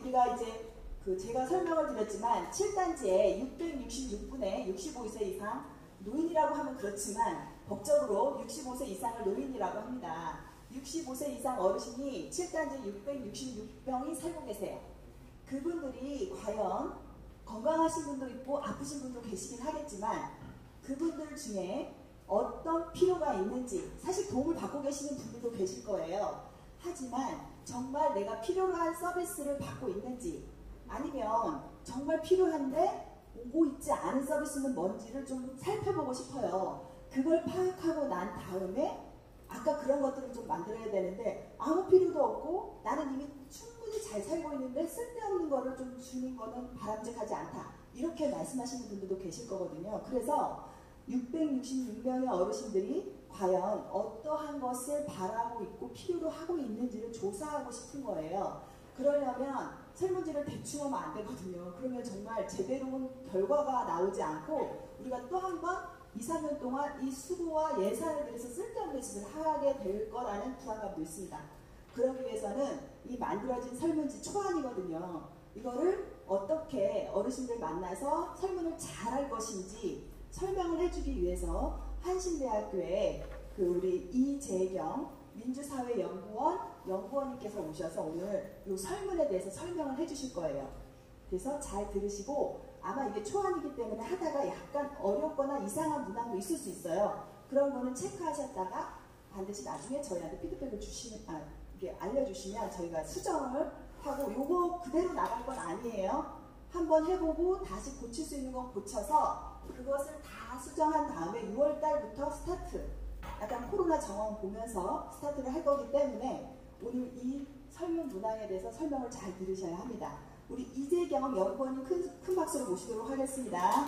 우리가 이제 제가 설명을 드렸지만 7단지에 666분에 65세 이상 노인이라고 하면 그렇지만 법적으로 65세 이상을 노인이라고 합니다. 65세 이상 어르신이 7단지 666명이 살고 계세요. 그분들이 과연 건강하신 분도 있고 아프신 분도 계시긴 하겠지만 그분들 중에 어떤 필요가 있는지 사실 도움을 받고 계시는 분들도 계실 거예요. 하지만 정말 내가 필요로 한 서비스를 받고 있는지 아니면 정말 필요한데 오고 있지 않은 서비스는 뭔지를 좀 살펴보고 싶어요. 그걸 파악하고 난 다음에 아까 그런 것들을 좀 만들어야 되는데 아무 필요도 없고 나는 이미 충분히 잘 살고 있는데 쓸데없는 거를 좀 주는 거는 바람직하지 않다. 이렇게 말씀하시는 분들도 계실 거거든요. 그래서 666명의 어르신들이 과연 어떠한 것을 바라고 있고 필요로 하고 있는지를 조사하고 싶은 거예요. 그러려면 설문지를 대충 하면 안 되거든요. 그러면 정말 제대로 온 결과가 나오지 않고 우리가 또 한 번 2, 3년 동안 이 수고와 예산을 들여서 쓸데없는 짓을 하게 될 거라는 불안감도 있습니다. 그러기 위해서는 이 만들어진 설문지 초안이거든요. 이거를 어떻게 어르신들 만나서 설문을 잘 할 것인지 설명을 해주기 위해서 한신대학교에 우리 이재경 민주사회연구원 연구원님께서 오셔서 오늘 이 설문에 대해서 설명을 해주실 거예요. 그래서 잘 들으시고 아마 이게 초안이기 때문에 하다가 약간 어렵거나 이상한 문항도 있을 수 있어요. 그런 거는 체크하셨다가 반드시 나중에 저희한테 피드백을 이게 알려주시면 저희가 수정을 하고 요거 그대로 나갈 건 아니에요. 한번 해보고 다시 고칠 수 있는 건 고쳐서 그것을 다 수정한 다음에 6월 달부터 스타트, 약간 코로나 정황 보면서 스타트를 할 거기 때문에 오늘 이 설문 문항에 대해서 설명을 잘 들으셔야 합니다. 우리 이재경 연구원님 큰 박수로 모시도록 하겠습니다.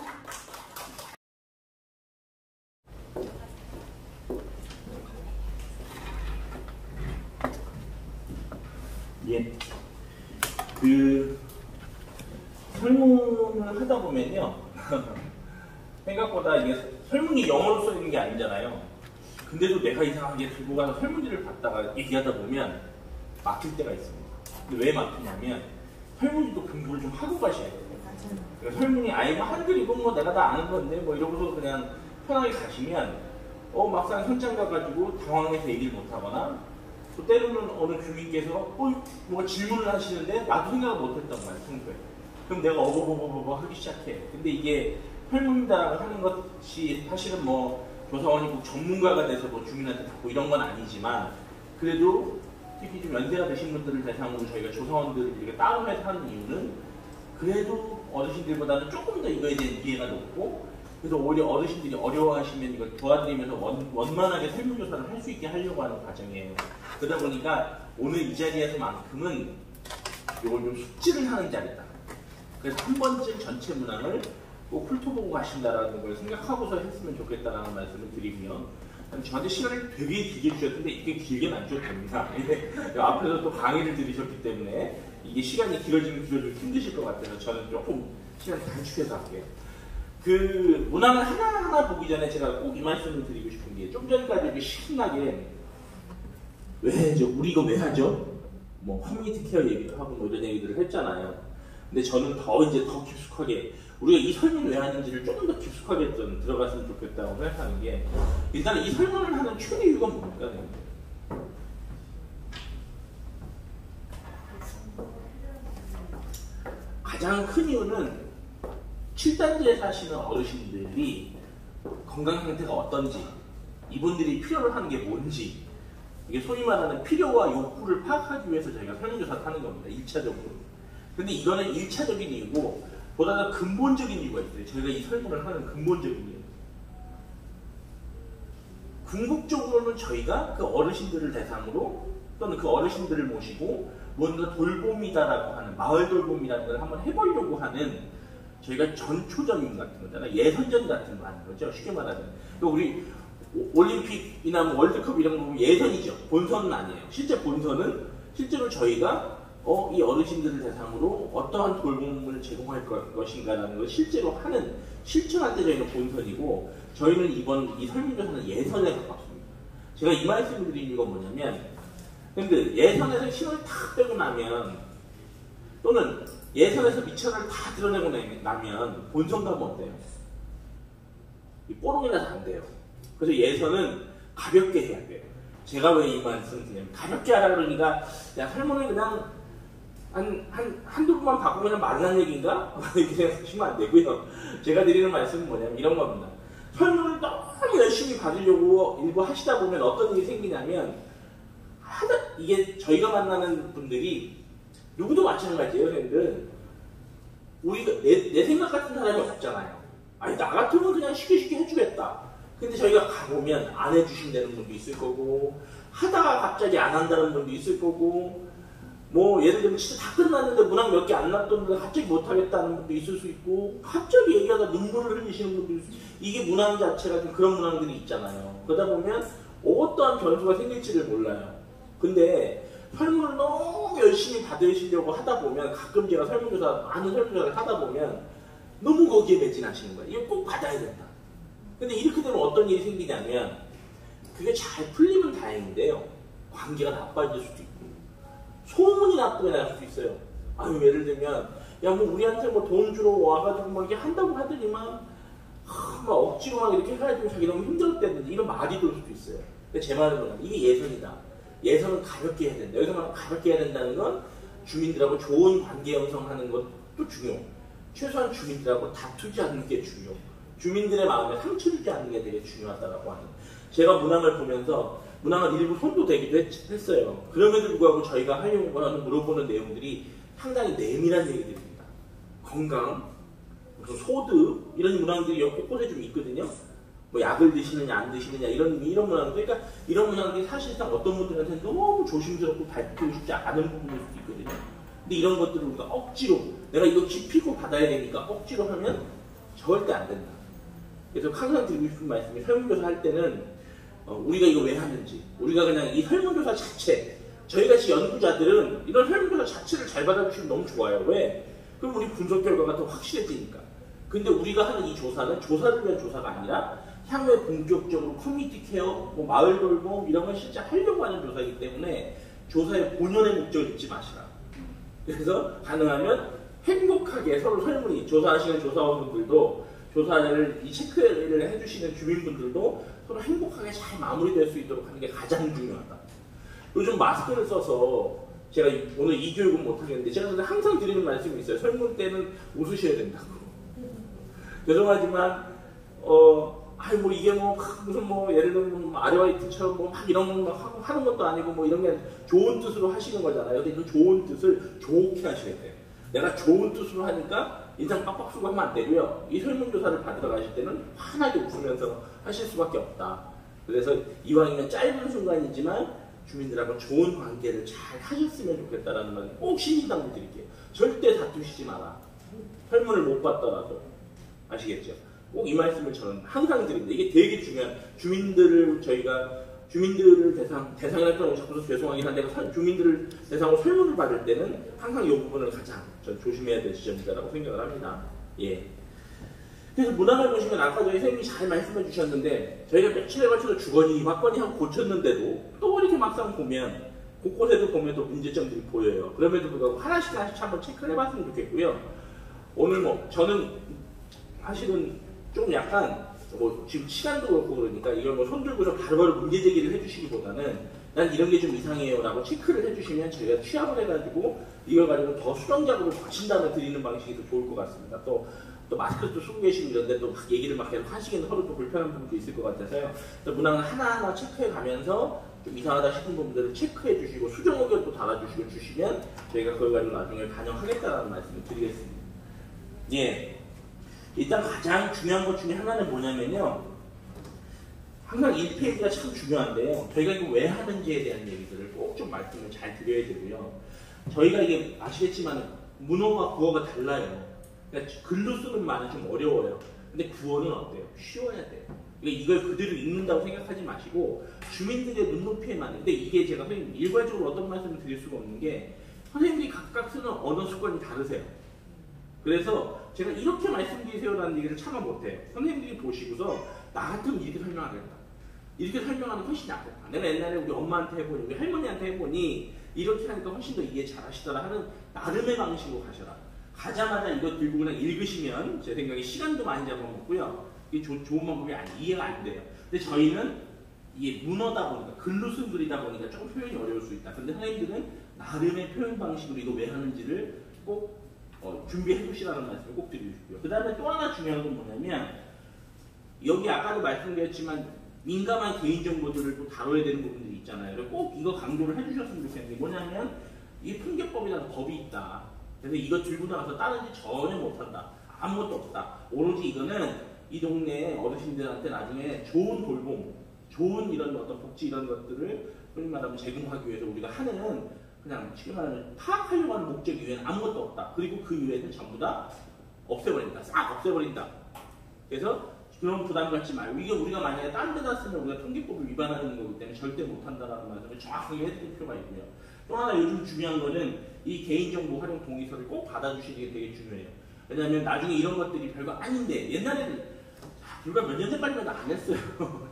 예. 설문을 하다 보면요. 생각보다 이게 설문이 영어로 써 있는 게 아니잖아요. 근데도 내가 이상하게 들고 가서 설문지를 받다가 얘기하다 보면 막힐 때가 있습니다. 근데 왜 막히냐면 설문지도 공부를 좀 하고 가셔야 돼요. 그러니까 설문이 아예 한글이고 내가 다 아는 건데 이러고서 그냥 편하게 가시면 막상 현장 가가지고 당황해서 얘기를 못하거나 또 때로는 어느 주민께서 뭔가 질문을 하시는데 나도 생각을 못했던 거야, 평소에. 그럼 내가 어버버버버 하기 시작해. 근데 이게 설문이라고 하는 것이 사실은 조사원이 꼭 전문가가 돼서 주민한테 듣고 이런 건 아니지만 그래도 특히 좀 연세가 드신 분들을 대상으로 저희가 조사원들을 이렇게 다운해서 하는 이유는 그래도 어르신들보다는 조금 더 이거에 대한 이해가 높고 그래서 오히려 어르신들이 어려워하시면 이걸 도와드리면서 원만하게 설문조사를 할 수 있게 하려고 하는 과정이에요. 그러다 보니까 오늘 이 자리에서만큼은 이걸 좀 숙지를 하는 자리다. 그래서 한 번쯤 전체 문항을 꼭 훑어보고 가신다라는 걸 생각하고서 했으면 좋겠다라는 말씀을 드리고요. 저한테 시간을 되게 길게 주셨는데 이게 길게는 안 주셔도 됩니다. 앞에서 또 강의를 들으셨기 때문에 이게 시간이 길어지면 힘드실 것 같아서 저는 조금 시간을 단축해서 할게요. 문항을 하나하나 보기 전에 제가 꼭 이 말씀을 드리고 싶은 게 좀 전까지 이렇게 신나게 우리 이거 왜 하죠? 커뮤니티 케어 얘기도 하고 이런 얘기들을 했잖아요. 근데 저는 더 깊숙하게 우리가 이 설문 왜 하는지를 조금 더 깊숙하게 좀 들어갔으면 좋겠다고 생각하는 게 일단 이 설문을 하는 최대 이유가 뭡니까? 가장 큰 이유는 7단지에 사시는 어르신들이 건강 상태가 어떤지 이분들이 필요로 하는 게 뭔지 이게 소위 말하는 필요와 욕구를 파악하기 위해서 저희가 설문조사를 하는 겁니다. 1차적으로. 근데 이거는 1차적인 이유고 보다 더 근본적인 이유가 있어요. 저희가 이 설문을 하는 근본적인 이유. 궁극적으로는 저희가 그 어르신들을 대상으로 또는 그 어르신들을 모시고 뭔가 돌봄이다라고 하는 마을 돌봄이라는 걸 한번 해보려고 하는 저희가 전초전 같은 거잖아요. 예선전 같은 거 하는 거죠. 쉽게 말하면. 우리 올림픽이나 월드컵 이런 거 보면 예선이죠. 본선은 아니에요. 실제 본선은 실제로 저희가 이 어르신들을 대상으로 어떠한 돌봄을 제공할 것인가라는 걸 실제로 실천할 때 저희는 본선이고 저희는 이번 이 설문조사는 예선에 가깝습니다. 제가 이 말씀을 드린 이유가 뭐냐면 근데 예선에서 신호를 탁 빼고 나면 또는 예선에서 미천을 다 드러내고 나면 본성감은 어때요? 이 뽀록이 나서 안 돼요. 그래서 예선은 가볍게 해야 돼요. 제가 왜 이 말씀을 드냐면 가볍게 하라 그러니까 야 설문을 그냥 한두 번만 바꾸면 말란 얘기인가? 이렇게 생각하시면 안 되고요. 제가 드리는 말씀은 뭐냐면 이런 겁니다. 설문을 너무 열심히 받으려고 일부 하시다 보면 어떤 일이 생기냐면 이게 저희가 만나는 분들이 누구도 마찬가지예요. 선생님들 우리가 내 생각 같은 사람이 없잖아요. 아니 나 같으면 그냥 쉽게 해주겠다. 근데 저희가 가보면 안 해주신다는 분도 있을 거고 하다가 갑자기 안 한다는 분도 있을 거고 뭐 예를 들면 진짜 다 끝났는데 문항 몇 개 안 났던데 갑자기 못하겠다는 분도 있을 수 있고 갑자기 얘기하다 눈물을 흘리시는 분도 있을 수 있고 이게 문항 자체가 좀 그런 문항들이 있잖아요. 그러다 보면 어떠한 변수가 생길지를 몰라요. 근데 설문을 너무 열심히 받으시려고 하다 보면 가끔 제가 많은 설문조사를 하다 보면 너무 거기에 매진하시는 거예요. 이거 꼭 받아야 된다. 근데 이렇게 되면 어떤 일이 생기냐면 그게 잘 풀리면 다행인데요. 관계가 나빠질 수도 있고 소문이 나쁘게 날 수도 있어요. 아유 예를 들면 야 뭐 우리한테 뭐 돈 주러 와가지고 막 이렇게 한다고 하더니만 막 억지로 막 이렇게 해가지고 자기 너무 힘들었다든지 이런 말이 돌 수도 있어요. 근데 제 말은 뭐냐면 이게 예선이다. 예선은 가볍게 해야 된다. 여기서 가볍게 해야 된다는 건 주민들하고 좋은 관계 형성하는 것도 중요. 최소한 주민들하고 다투지 않는 게 중요. 주민들의 마음에 상처 주지 않는 게 되게 중요하다고 하는. 제가 문항을 보면서 문항을 일부 손도 대기도 했어요. 그럼에도 불구하고 저희가 하려고 하는 물어보는 내용들이 상당히 내밀한 얘기들입니다. 건강, 무슨 소득 이런 문항들이 곳곳에 좀 있거든요. 뭐 약을 드시느냐 안 드시느냐 이런 문항들. 그러니까 이런 문항들이 사실상 어떤 분들한테 너무 조심스럽고 밝히고 싶지 않은 부분일 수도 있거든요. 근데 이런 것들을 우리가 억지로 내가 이거 기피고 받아야 되니까 억지로 하면 절대 안 된다. 그래서 항상 드리고 싶은 말씀이 설문조사 할 때는 우리가 이거 왜 하는지 우리가 그냥 이 설문조사 자체 저희같이 연구자들은 이런 설문조사 자체를 잘 받아주시면 너무 좋아요. 왜? 그럼 우리 분석 결과가 더 확실해지니까. 근데 우리가 하는 이 조사는 조사를 위한 조사가 아니라 향후에 본격적으로 커뮤니티 케어, 뭐 마을 돌봄 이런 걸 실제 하려고 하는 조사이기 때문에 조사의 본연의 목적을 잊지 마시라. 그래서 가능하면 행복하게 서로 설문이 조사하시는 조사원분들도 조사를 이 체크를 해주시는 주민분들도 서로 행복하게 잘 마무리될 수 있도록 하는 게 가장 중요하다. 요즘 마스크를 써서 제가 오늘 이 교육은 못하겠는데 제가 항상 드리는 말씀이 있어요. 설문 때는 웃으셔야 된다고. 죄송하지만 아니 뭐 이게 뭐 무슨 뭐 예를 들면 뭐 아르바이트처럼 뭐 막 이런 거 막 하는 것도 아니고 뭐 이런 게 좋은 뜻으로 하시는 거잖아요. 근데 그 좋은 뜻을 좋게 하셔야 돼요. 내가 좋은 뜻으로 하니까 인상 빡빡 쓰고 하면 안 되고요. 이 설문조사를 받으러 가실 때는 환하게 웃으면서 하실 수밖에 없다. 그래서 이왕이면 짧은 순간이지만 주민들하고 좋은 관계를 잘 하셨으면 좋겠다라는 말을 꼭 신신당부 드릴게요. 절대 다투시지 마라. 설문을 못 받더라도. 아시겠죠? 꼭 이 말씀을 저는 항상 드립니다. 이게 되게 중요한 주민들을 대상이라는 건 자꾸 죄송하긴 한데 주민들을 대상으로 설문을 받을 때는 항상 이 부분을 가장 조심해야 될 지점이다라고 생각을 합니다. 예. 그래서 문항을 보시면 아까 저희 선생님이 잘 말씀해 주셨는데 저희가 며칠에 걸쳐서 주거니 막거니 하고 고쳤는데도 또 이렇게 막상 보면 곳곳에도 보면 또 문제점들이 보여요. 그럼에도 불구하고 하나씩 한번 체크를 해봤으면 좋겠고요. 오늘 뭐 저는 사실은 좀 약간 뭐 지금 시간도 그렇고 그러니까 이걸 뭐 손들고서 바로바로 문제 제기를 해주시기보다는 난 이런 게 좀 이상해요 라고 체크를 해주시면 저희가 취합을 해가지고 이걸 가지고 더 수정작업을 거친 다음에 드리는 방식이 더 좋을 것 같습니다. 또 마스크도 쓰고 계시고 이런데 또 막 얘기를 막 계속 하시기는 서로 또 불편한 부분도 있을 것 같아서요. 문항을 하나하나 체크해 가면서 좀 이상하다 싶은 부분들을 체크해 주시고 수정 의견도 달아주시고 주시면 저희가 그걸 가지고 나중에 반영하겠다는 말씀을 드리겠습니다. 예. 일단 가장 중요한 것 중에 하나는 뭐냐면요. 항상 1페이지가 참 중요한데요. 저희가 이거 왜 하는지에 대한 얘기들을 꼭 좀 말씀을 잘 드려야 되고요. 저희가 이게 아시겠지만 문어와 구어가 달라요. 그러니까 글로 쓰는 말은 좀 어려워요. 근데 구어는 어때요? 쉬워야 돼요. 그러니까 이걸 그대로 읽는다고 생각하지 마시고 주민들의 눈높이에 맞는. 근데 이게 제가 선생님 일괄적으로 어떤 말씀을 드릴 수가 없는 게 선생님들이 각각 쓰는 언어 습관이 다르세요. 그래서 제가 이렇게 말씀드리세요라는 얘기를 차마 못해요. 선생님들이 보시고서 나 같으면 이렇게 설명하겠다. 이렇게 설명하는 게 훨씬 낫겠다. 내가 옛날에 우리 엄마한테 해보니, 우리 할머니한테 해보니 이렇게 하니까 훨씬 더 이해 잘 하시더라 하는 나름의 방식으로 가셔라. 가자마자 이거 들고 그냥 읽으시면 제 생각에 시간도 많이 잡아먹고요. 이게 좋은 방법이 이해가 안 돼요. 근데 저희는 이게 문어다 보니까 글로 쓴 글이다 보니까 조금 표현이 어려울 수 있다. 근데 선생님들은 나름의 표현 방식으로 이거 왜 하는지를 꼭 준비해 두시라는 말씀을 꼭 드리고 싶고요. 그 다음에 또 하나 중요한 건 뭐냐면 여기 아까도 말씀드렸지만 민감한 개인정보들을 또 다뤄야 되는 부분들이 있잖아요. 그래서 꼭 이거 강조를 해주셨으면 좋겠는데 뭐냐면 이게 통계법이라는 법이 있다. 그래서 이거 들고 나가서 다른 짓 전혀 못한다. 아무것도 없다. 오로지 이거는 이 동네 어르신들한테 나중에 좋은 돌봄, 좋은 이런 어떤 복지 이런 것들을 흔히 말하면 제공하기 위해서 우리가 하는 그냥 쉽게 말하면 파악하려고 하는 목적 이외에는 아무것도 없다. 그리고 그 이외에는 전부 다 없애버린다. 싹 없애버린다. 그래서 그런 부담 갖지 말고 이게 우리가 만약에 딴 데다 쓰면 우리가 통계법을 위반하는 거기 때문에 절대 못한다라는 말씀을 정확하게 해드릴 필요가 있고요. 또 하나 요즘 중요한 거는 이 개인정보 활용 동의서를 꼭 받아주시는 게 되게 중요해요. 왜냐하면 나중에 이런 것들이 별거 아닌데 옛날에는 불과 몇 년 전까지만 안 했어요.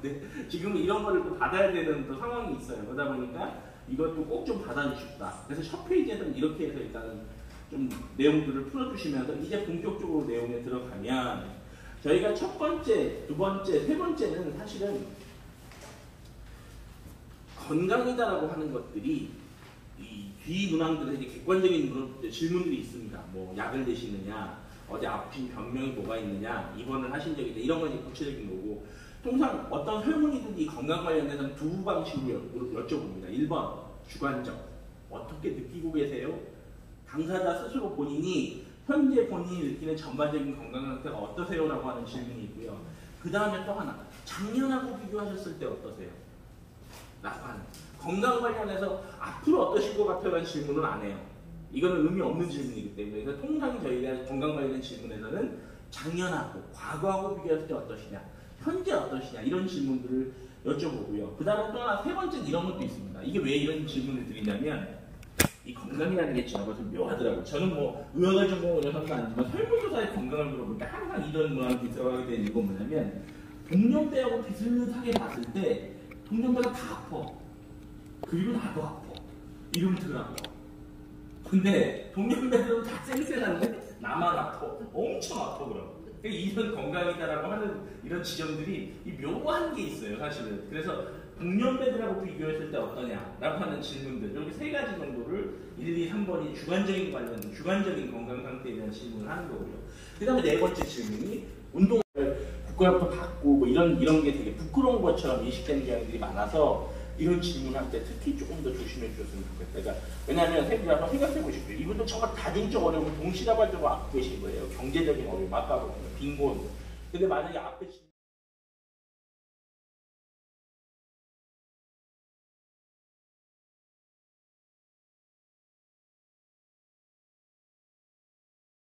근데 지금은 이런 거를 또 받아야 되는 또 상황이 있어요. 그러다 보니까 이것도 꼭 좀 받아주십다. 그래서 첫 페이지에서는 이렇게 해서 일단은 좀 내용들을 풀어주시면서 이제 본격적으로 내용에 들어가면 저희가 첫 번째, 두 번째, 세 번째는 사실은 건강이다라고 하는 것들이 이 비문항들에게 객관적인 질문들이 있습니다. 뭐 약을 드시느냐, 어디 아프신 병명이 뭐가 있느냐, 입원을 하신 적이 있냐, 이런 건 구체적인 거고 통상 어떤 설문이든지 건강 관련해서는 두 방식으로 여쭤봅니다. 1번 주관적, 어떻게 느끼고 계세요? 당사자 스스로 본인이 현재 본인이 느끼는 전반적인 건강 상태가 어떠세요? 라고 하는 질문이 있고요. 그 다음에 또 하나, 작년하고 비교하셨을 때 어떠세요? 라고 하는 건강 관련해서 앞으로 어떠실 것 같아요? 라는 질문은 안 해요. 이거는 의미 없는 질문이기 때문에 그래서 통상 저희가 건강 관련 질문에서는 작년하고 과거하고 비교했을 때 어떠시냐, 현재 어떠시냐 이런 질문들을 여쭤보고요. 그 다음에 또 하나 세 번째는 이런 것도 있습니다. 이게 왜 이런 질문을 드리냐면 이 건강이라는 게 제가 좀 묘하더라고요. 저는 뭐 의학을 전공을 해서는 아니지만 설문조사의 건강을 물어보니까 항상 이런 문항이 들어가게 되는 이유가 뭐냐면 동년배하고 비슷하게 봤을 때 동년배가 다 아파. 그리고 나도 아파. 이러면 덜 아파. 근데 동년배들은 다 쌩쌩한데 나만 아파. 엄청 아파 그럼. 이런 건강이다라고 하는 이런 지점들이 이 묘한 게 있어요 사실은. 그래서 동년배들하고 비교했을 때 어떠냐라고 하는 질문들 이렇게 세 가지 정도를 1, 2, 3번이 주관적인 관련, 주관적인 건강 상태에 대한 질문을 하는 거고요. 그 다음에 네 번째 질문이 운동을 국가로부터 받고 뭐 이런 게 되게 부끄러운 것처럼 인식되는 경향들이 많아서 이런 질문할 때 특히 조금 더 조심해 주셨으면 좋겠다. 그러니까 왜냐하면 선생님들 한번 생각해 보십시오. 이분도 정말 다중적 어려움을 동시다발적으로 갖고 계신 거예요. 경제적인 어려움, 아까 빈곤. 근데 만약에 앞에